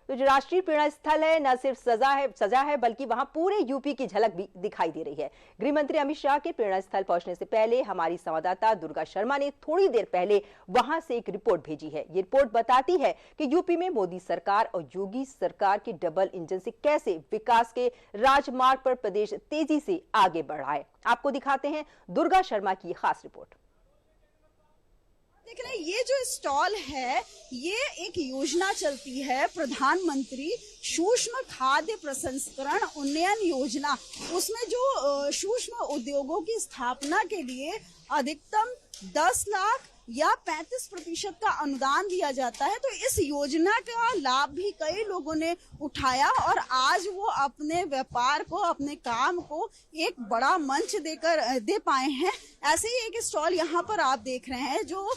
तो जो राष्ट्रीय प्रेरणा स्थल है न सिर्फ सजा है बल्कि वहां पूरे यूपी की झलक भी दिखाई दे रही है। गृह मंत्री अमित शाह के प्रेरणा स्थल पहुंचने से पहले हमारी संवाददाता दुर्गा शर्मा ने थोड़ी देर पहले वहां से एक रिपोर्ट भेजी है। ये रिपोर्ट बताती है कि यूपी में मोदी सरकार और योगी सरकार के डबल इंजन से कैसे विकास के राजमार्ग पर प्रदेश तेजी से आगे बढ़ रहा है। आपको दिखाते हैं दुर्गा शर्मा की खास रिपोर्ट। देख रहे हैं, ये जो स्टॉल है ये एक योजना चलती है, प्रधानमंत्री सूक्ष्म खाद्य प्रसंस्करण उन्नयन योजना। उसमें जो सूक्ष्म उद्योगों की स्थापना के लिए अधिकतम 10 लाख या 35% का अनुदान दिया जाता है। तो इस योजना का लाभ भी कई लोगों ने उठाया और आज वो अपने व्यापार को, अपने काम को एक बड़ा मंच दे पाए हैं। ऐसे ही एक स्टॉल यहाँ पर आप देख रहे हैं जो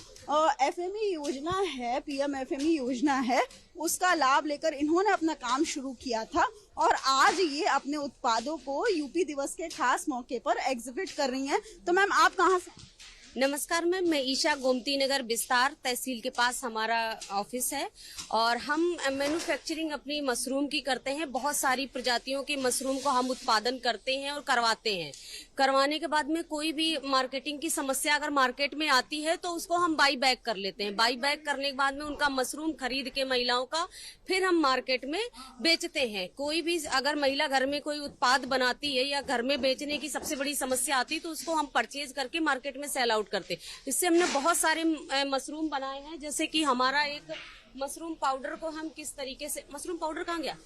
एफएमई योजना है, पीएम एफएमई योजना है, उसका लाभ लेकर इन्होंने अपना काम शुरू किया था और आज ये अपने उत्पादों को यूपी दिवस के खास मौके पर एग्जिबिट कर रही हैं। तो मैम आप कहाँ से? नमस्कार मैम, मैं ईशा, गोमती नगर विस्तार तहसील के पास हमारा ऑफिस है और हम मैन्युफैक्चरिंग अपनी मशरूम की करते हैं। बहुत सारी प्रजातियों के मशरूम को हम उत्पादन करते हैं और करवाते हैं। करवाने के बाद में कोई भी मार्केटिंग की समस्या अगर मार्केट में आती है तो उसको हम बाई बैक कर लेते हैं। बाई बैक करने के बाद में उनका मशरूम खरीद के महिलाओं का फिर हम मार्केट में बेचते हैं। कोई भी अगर महिला घर में कोई उत्पाद बनाती है या घर में बेचने की सबसे बड़ी समस्या आती है तो उसको हम परचेज करके मार्केट में सेल आउट करते। इससे हमने बहुत सारे मशरूम बनाए हैं, जैसे कि हमारा एक मशरूम पाउडर को हम किस तरीके से, मशरूम पाउडर कहाँ गया?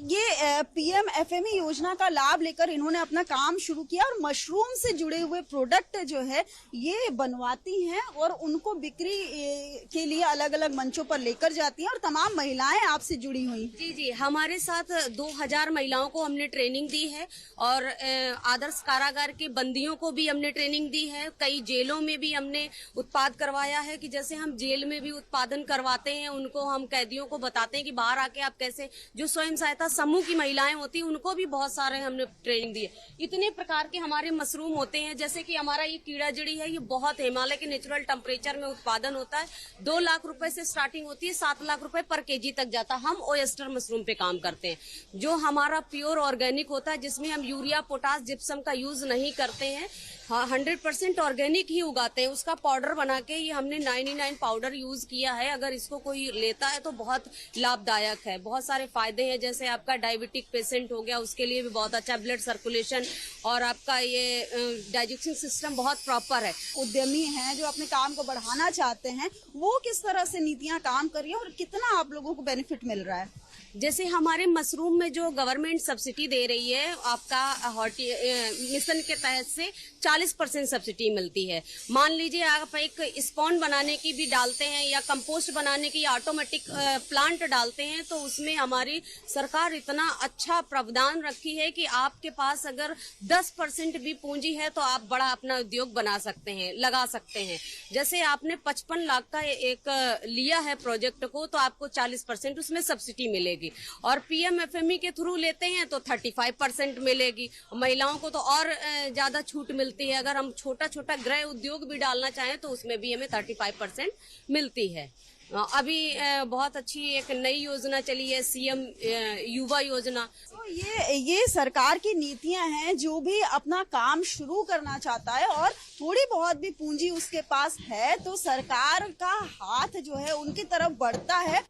ये पीएम एफएमई योजना का लाभ लेकर इन्होंने अपना काम शुरू किया और मशरूम से जुड़े हुए प्रोडक्ट जो है ये बनवाती हैं और उनको बिक्री के लिए अलग अलग मंचों पर लेकर जाती हैं और तमाम महिलाएं आपसे जुड़ी हुई। जी, हमारे साथ 2000 महिलाओं को हमने ट्रेनिंग दी है और आदर्श कारागार के बंदियों को भी हमने ट्रेनिंग दी है। कई जेलों में भी हमने उत्पाद करवाया है कि जैसे हम जेल में भी उत्पादन करवाते हैं, उनको हम कैदियों को बताते हैं कि बाहर आके आप कैसे, जो स्वयं सहायता समूह की महिलाएं होती हैं उनको भी बहुत सारे हमने ट्रेनिंग दी है। इतने प्रकार के हमारे मशरूम होते हैं, जैसे कि हमारा ये कीड़ा जड़ी है, ये बहुत हिमालय के नेचुरल टेम्परेचर में उत्पादन होता है। 2 लाख रुपए से स्टार्टिंग होती है, 7 लाख रुपए पर केजी तक जाता है। हम ओयस्टर मशरूम पे काम करते हैं जो हमारा प्योर ऑर्गेनिक होता है, जिसमें हम यूरिया, पोटास, जिप्सम का यूज नहीं करते हैं। 100% ऑर्गेनिक ही उगाते हैं। उसका पाउडर बना के ये हमने 99 पाउडर यूज किया है। अगर इसको कोई लेता है तो बहुत लाभदायक है, बहुत सारे फायदे हैं। जैसे आपका डायबिटिक पेशेंट हो गया, उसके लिए भी बहुत अच्छा, ब्लड सर्कुलेशन और आपका ये डाइजेशन सिस्टम बहुत प्रॉपर है। उद्यमी हैं जो अपने काम को बढ़ाना चाहते हैं, वो किस तरह से नीतियां काम कर रही है और कितना आप लोगों को बेनिफिट मिल रहा है? जैसे हमारे मशरूम में जो गवर्नमेंट सब्सिडी दे रही है, आपका मिशन के तहत से 40% सब्सिडी मिलती है। मान लीजिए आप एक स्पॉन बनाने की भी डालते हैं या कंपोस्ट बनाने की ऑटोमेटिक प्लांट डालते हैं तो उसमें हमारी सरकार इतना अच्छा प्रावधान रखी है कि आपके पास अगर 10% भी पूंजी है तो आप बड़ा अपना उद्योग बना सकते हैं, लगा सकते हैं। जैसे आपने 55 लाख का एक लिया है प्रोजेक्ट को तो आपको 40% उसमें सब्सिडी मिलेगी और पीएम एफएमई के थ्रू लेते हैं तो 35% मिलेगी। महिलाओं को तो और ज्यादा छूट मिलती है। अगर हम छोटा छोटा गृह उद्योग भी डालना चाहें तो उसमें भी हमें 35% मिलती है। अभी बहुत अच्छी एक नई योजना चली है, सीएम युवा योजना। तो ये सरकार की नीतियां हैं। जो भी अपना काम शुरू करना चाहता है और थोड़ी बहुत भी पूंजी उसके पास है तो सरकार का हाथ जो है उनकी तरफ बढ़ता है।